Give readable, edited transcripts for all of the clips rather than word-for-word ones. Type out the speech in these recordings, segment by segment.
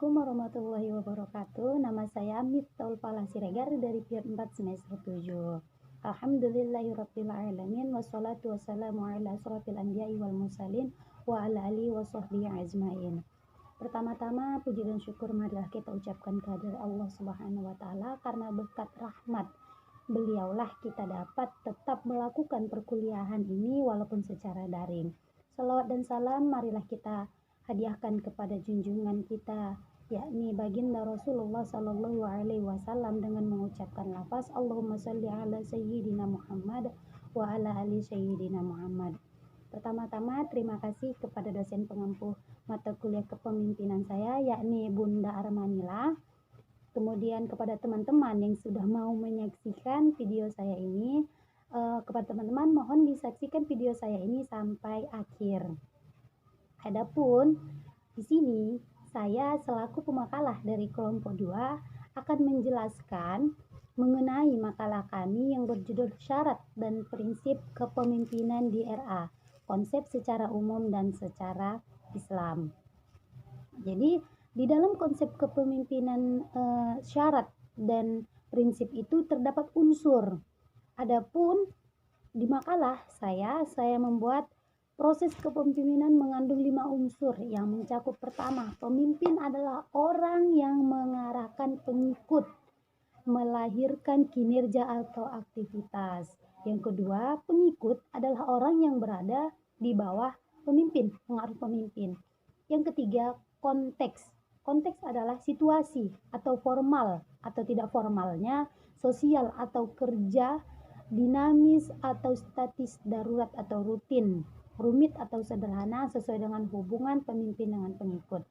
Assalamualaikum warahmatullahi wabarakatuh. Nama saya Miftaul Fala Siregar dari Piat 4 semester 7. Alhamdulillahirabbil alamin wassalatu wassalamu ala asrofil anbiya'i wal mursalin wa ala alihi wa sahbihi ajmain. Pertama-tama puji dan syukur marilah kita ucapkan kehadirat Allah Subhanahu wa taala karena berkat rahmat beliaulah kita dapat tetap melakukan perkuliahan ini walaupun secara daring. Salawat dan salam marilah kita hadiahkan kepada junjungan kita, yakni baginda Rasulullah Sallallahu Alaihi Wasallam dengan mengucapkan lafaz Allahumma salli ala Sayyidina Muhammad wa ala ali Sayyidina Muhammad. Pertama-tama terima kasih kepada dosen pengampu mata kuliah kepemimpinan saya, yakni Bunda Armanila. Kemudian kepada teman-teman yang sudah mau menyaksikan video saya ini, kepada teman-teman mohon disaksikan video saya ini sampai akhir. Adapun di sini saya selaku pemakalah dari kelompok 2 akan menjelaskan mengenai makalah kami yang berjudul Syarat dan Prinsip Kepemimpinan di RA, konsep secara umum dan secara Islam. Jadi di dalam konsep kepemimpinan syarat dan prinsip itu terdapat unsur. Adapun di makalah saya membuat proses kepemimpinan mengandung 5 unsur yang mencakup pertama, pemimpin adalah orang yang mengarahkan pengikut, melahirkan kinerja atau aktivitas. Yang kedua, pengikut adalah orang yang berada di bawah pemimpin, pengaruh pemimpin. Yang ketiga, konteks. Konteks adalah situasi atau formal atau tidak formalnya, sosial atau kerja, dinamis atau statis, darurat atau rutin, rumit atau sederhana sesuai dengan hubungan pemimpin dengan pengikut.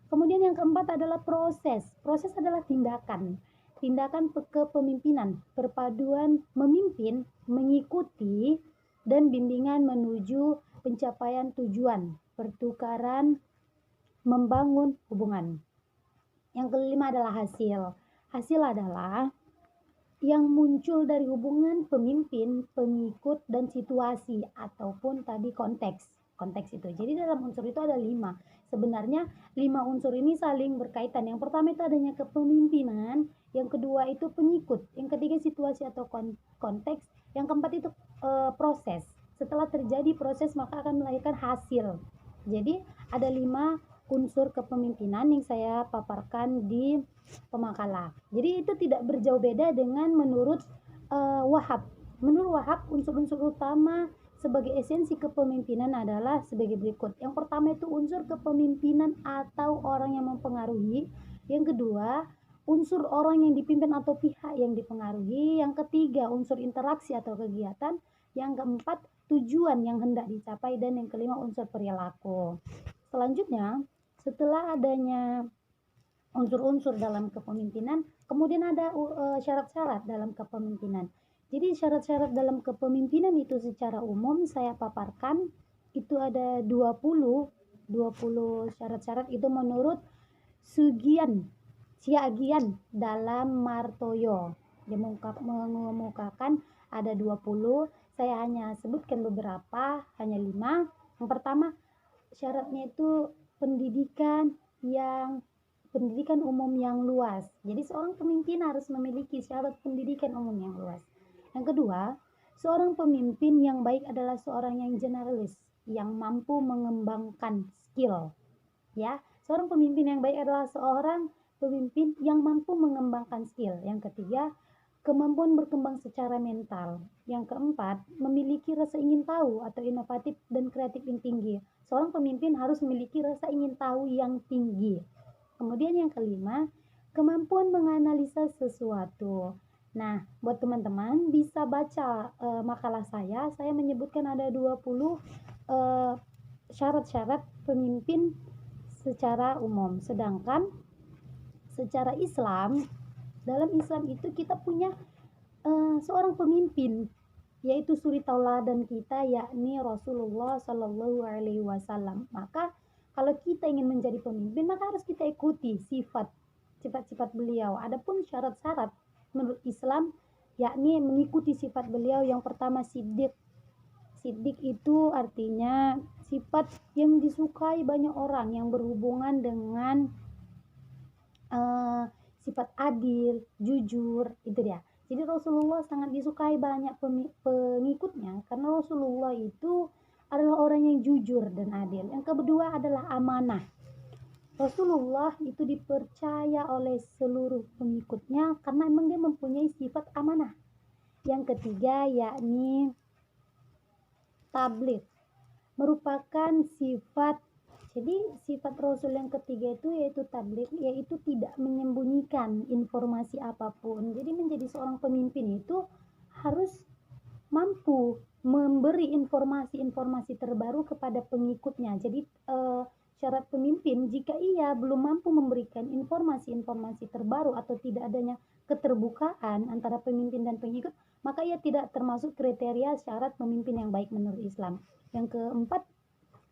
Kemudian yang keempat adalah proses. Proses adalah tindakan. Tindakan kepemimpinan, perpaduan memimpin, mengikuti, dan bimbingan menuju pencapaian tujuan, pertukaran, membangun hubungan. Yang kelima adalah hasil. Hasil adalah yang muncul dari hubungan pemimpin, pengikut, dan situasi ataupun tadi konteks itu. Jadi dalam unsur itu ada 5. Sebenarnya 5 unsur ini saling berkaitan. Yang pertama itu adanya kepemimpinan, yang kedua itu pengikut, yang ketiga situasi atau konteks, yang keempat itu proses. Setelah terjadi proses maka akan melahirkan hasil. Jadi ada 5 unsur kepemimpinan yang saya paparkan di pemakalah. Jadi itu tidak berjauh beda dengan menurut Wahab. Menurut Wahab, unsur-unsur utama sebagai esensi kepemimpinan adalah sebagai berikut. Yang pertama itu unsur kepemimpinan atau orang yang mempengaruhi. Yang kedua, unsur orang yang dipimpin atau pihak yang dipengaruhi. Yang ketiga, unsur interaksi atau kegiatan. Yang keempat, tujuan yang hendak dicapai. Dan yang kelima, unsur perilaku. Selanjutnya, setelah adanya unsur-unsur dalam kepemimpinan, kemudian ada syarat-syarat dalam kepemimpinan. Jadi syarat-syarat dalam kepemimpinan itu secara umum saya paparkan itu ada 20 syarat-syarat itu menurut Siagian dalam Martoyo. Dia mengemukakan ada 20, saya hanya sebutkan beberapa, hanya 5. Yang pertama, syaratnya itu pendidikan umum yang luas. Jadi seorang pemimpin harus memiliki syarat pendidikan umum yang luas. Yang kedua, seorang pemimpin yang baik adalah seorang yang generalis, yang mampu mengembangkan skill. Ya, seorang pemimpin yang baik adalah seorang pemimpin yang mampu mengembangkan skill. Yang ketiga, kemampuan berkembang secara mental. Yang keempat, memiliki rasa ingin tahu atau inovatif dan kreatif yang tinggi. Seorang pemimpin harus memiliki rasa ingin tahu yang tinggi. Kemudian yang kelima, kemampuan menganalisa sesuatu. Nah, buat teman-teman bisa baca makalah saya menyebutkan ada 20 syarat-syarat pemimpin secara umum. Sedangkan secara Islam, dalam Islam itu kita punya seorang pemimpin, yaitu suri tauladan kita, yakni Rasulullah Sallallahu Alaihi Wasallam. Maka kalau kita ingin menjadi pemimpin, maka harus kita ikuti sifat-sifat beliau. Adapun syarat-syarat menurut Islam, yakni mengikuti sifat beliau. Yang pertama siddiq. Siddiq itu artinya sifat yang disukai banyak orang yang berhubungan dengan sifat adil, jujur, itu dia. Jadi Rasulullah sangat disukai banyak pengikutnya karena Rasulullah itu adalah orang yang jujur dan adil. Yang kedua adalah amanah. Rasulullah itu dipercaya oleh seluruh pengikutnya karena memang dia mempunyai sifat amanah. Yang ketiga yakni tabligh, merupakan sifat. Jadi sifat Rasul yang ketiga itu yaitu tabligh, yaitu tidak menyembunyikan informasi apapun. Jadi menjadi seorang pemimpin itu harus mampu memberi informasi-informasi terbaru kepada pengikutnya. Jadi syarat pemimpin, jika ia belum mampu memberikan informasi-informasi terbaru atau tidak adanya keterbukaan antara pemimpin dan pengikut, maka ia tidak termasuk kriteria syarat pemimpin yang baik menurut Islam. Yang keempat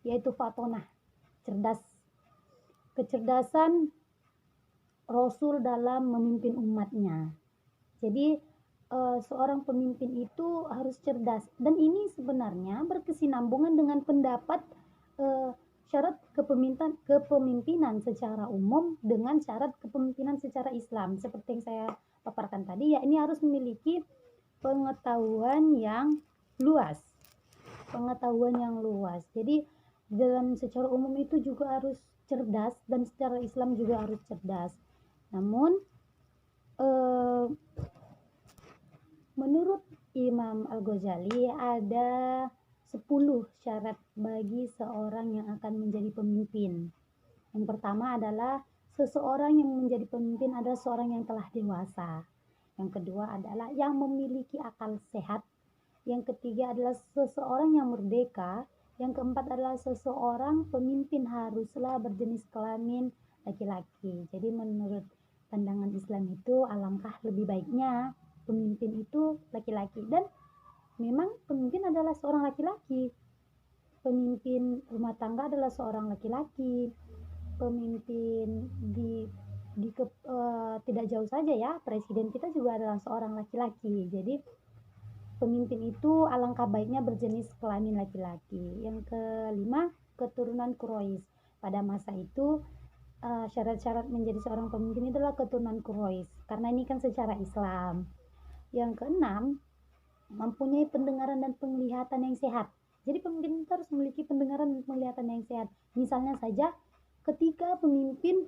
yaitu fatonah, cerdas. Kecerdasan Rasul dalam memimpin umatnya. Jadi seorang pemimpin itu harus cerdas, dan ini sebenarnya berkesinambungan dengan pendapat syarat kepemimpinan secara umum dengan syarat kepemimpinan secara Islam. Seperti yang saya paparkan tadi, ya ini harus memiliki pengetahuan yang luas. Jadi dalam secara umum itu juga harus cerdas, dan secara Islam juga harus cerdas. Namun menurut Imam Al-Ghazali ada 10 syarat bagi seorang yang akan menjadi pemimpin. Yang pertama adalah seseorang yang menjadi pemimpin adalah seorang yang telah dewasa. Yang kedua adalah yang memiliki akal sehat. Yang ketiga adalah seseorang yang merdeka. Yang keempat adalah seseorang pemimpin haruslah berjenis kelamin laki-laki. Jadi menurut pandangan Islam itu alangkah lebih baiknya pemimpin itu laki-laki, dan memang pemimpin adalah seorang laki-laki. Pemimpin rumah tangga adalah seorang laki-laki. Pemimpin tidak jauh saja ya, presiden kita juga adalah seorang laki-laki. Jadi pemimpin itu alangkah baiknya berjenis kelamin laki-laki. Yang kelima, keturunan Quraisy. Pada masa itu syarat-syarat menjadi seorang pemimpin adalah keturunan Quraisy, karena ini kan secara Islam. Yang keenam, mempunyai pendengaran dan penglihatan yang sehat. Jadi pemimpin itu harus memiliki pendengaran dan penglihatan yang sehat. Misalnya saja ketika pemimpin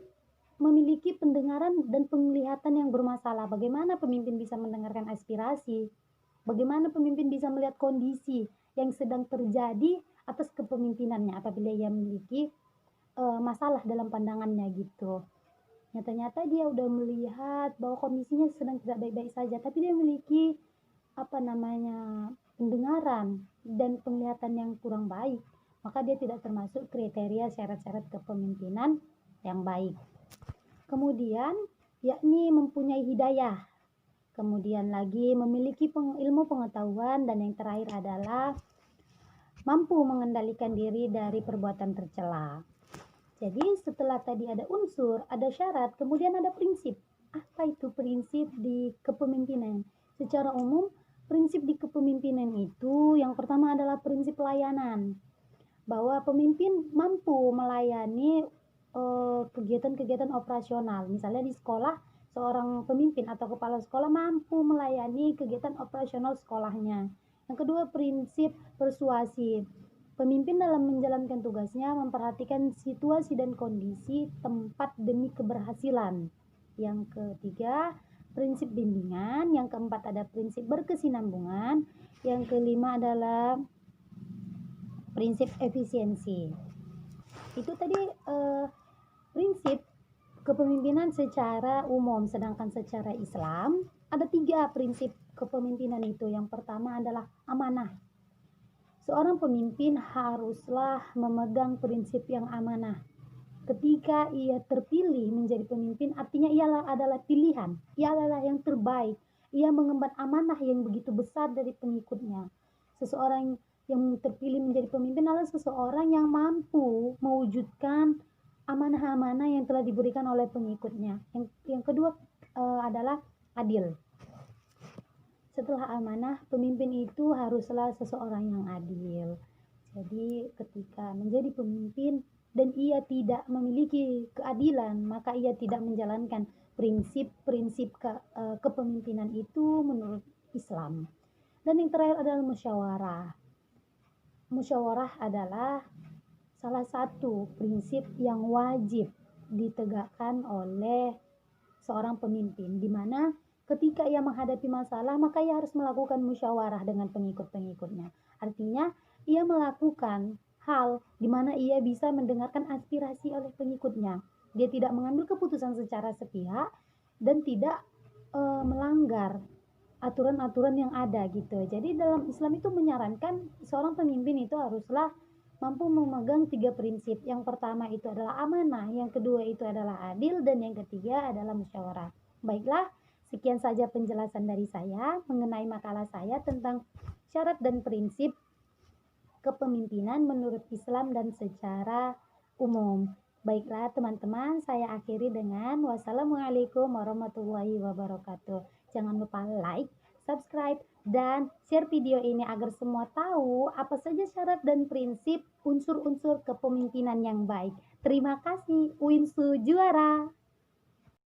memiliki pendengaran dan penglihatan yang bermasalah, bagaimana pemimpin bisa mendengarkan aspirasi? Bagaimana pemimpin bisa melihat kondisi yang sedang terjadi atas kepemimpinannya apabila ia memiliki masalah dalam pandangannya gitu. Ternyata dia udah melihat bahwa kondisinya sedang tidak baik-baik saja, tapi dia memiliki pendengaran dan penglihatan yang kurang baik, maka dia tidak termasuk kriteria syarat-syarat kepemimpinan yang baik. Kemudian yakni mempunyai hidayah, kemudian lagi memiliki ilmu pengetahuan, dan yang terakhir adalah mampu mengendalikan diri dari perbuatan tercela. Jadi setelah tadi ada unsur, ada syarat, kemudian ada prinsip. Apa itu prinsip di kepemimpinan? Secara umum, prinsip di kepemimpinan itu yang pertama adalah prinsip pelayanan. Bahwa pemimpin mampu melayani kegiatan-kegiatan operasional. Misalnya di sekolah, seorang pemimpin atau kepala sekolah mampu melayani kegiatan operasional sekolahnya. Yang kedua, prinsip persuasi. Pemimpin dalam menjalankan tugasnya memperhatikan situasi dan kondisi tempat demi keberhasilan. Yang ketiga, prinsip bimbingan. Yang keempat ada prinsip berkesinambungan. Yang kelima adalah prinsip efisiensi. Itu tadi prinsip kepemimpinan secara umum, sedangkan secara Islam ada 3 prinsip kepemimpinan itu. Yang pertama adalah amanah. Seorang pemimpin haruslah memegang prinsip yang amanah. Ketika ia terpilih menjadi pemimpin, artinya ia adalah pilihan, ia adalah yang terbaik. Ia mengemban amanah yang begitu besar dari pengikutnya. Seseorang yang terpilih menjadi pemimpin adalah seseorang yang mampu mewujudkan amanah-amanah yang telah diberikan oleh pengikutnya. Yang kedua adalah adil. Setelah amanah, pemimpin itu haruslah seseorang yang adil. Jadi ketika menjadi pemimpin, dan ia tidak memiliki keadilan, maka ia tidak menjalankan prinsip-prinsip kepemimpinan itu menurut Islam. Dan yang terakhir adalah musyawarah. Musyawarah adalah salah satu prinsip yang wajib ditegakkan oleh seorang pemimpin, di mana ketika ia menghadapi masalah, maka ia harus melakukan musyawarah dengan pengikut-pengikutnya. Artinya, ia melakukan hal di mana ia bisa mendengarkan aspirasi oleh pengikutnya. Dia tidak mengambil keputusan secara sepihak dan tidak melanggar aturan-aturan yang ada gitu. Jadi dalam Islam itu menyarankan seorang pemimpin itu haruslah mampu memegang 3 prinsip. Yang pertama itu adalah amanah, yang kedua itu adalah adil, dan yang ketiga adalah musyawarah. Baiklah, sekian saja penjelasan dari saya mengenai makalah saya tentang syarat dan prinsip kepemimpinan menurut Islam dan secara umum. Baiklah teman-teman, saya akhiri dengan wassalamualaikum warahmatullahi wabarakatuh. Jangan lupa like, subscribe, dan share video ini agar semua tahu apa saja syarat dan prinsip unsur-unsur kepemimpinan yang baik. Terima kasih, Winsu juara!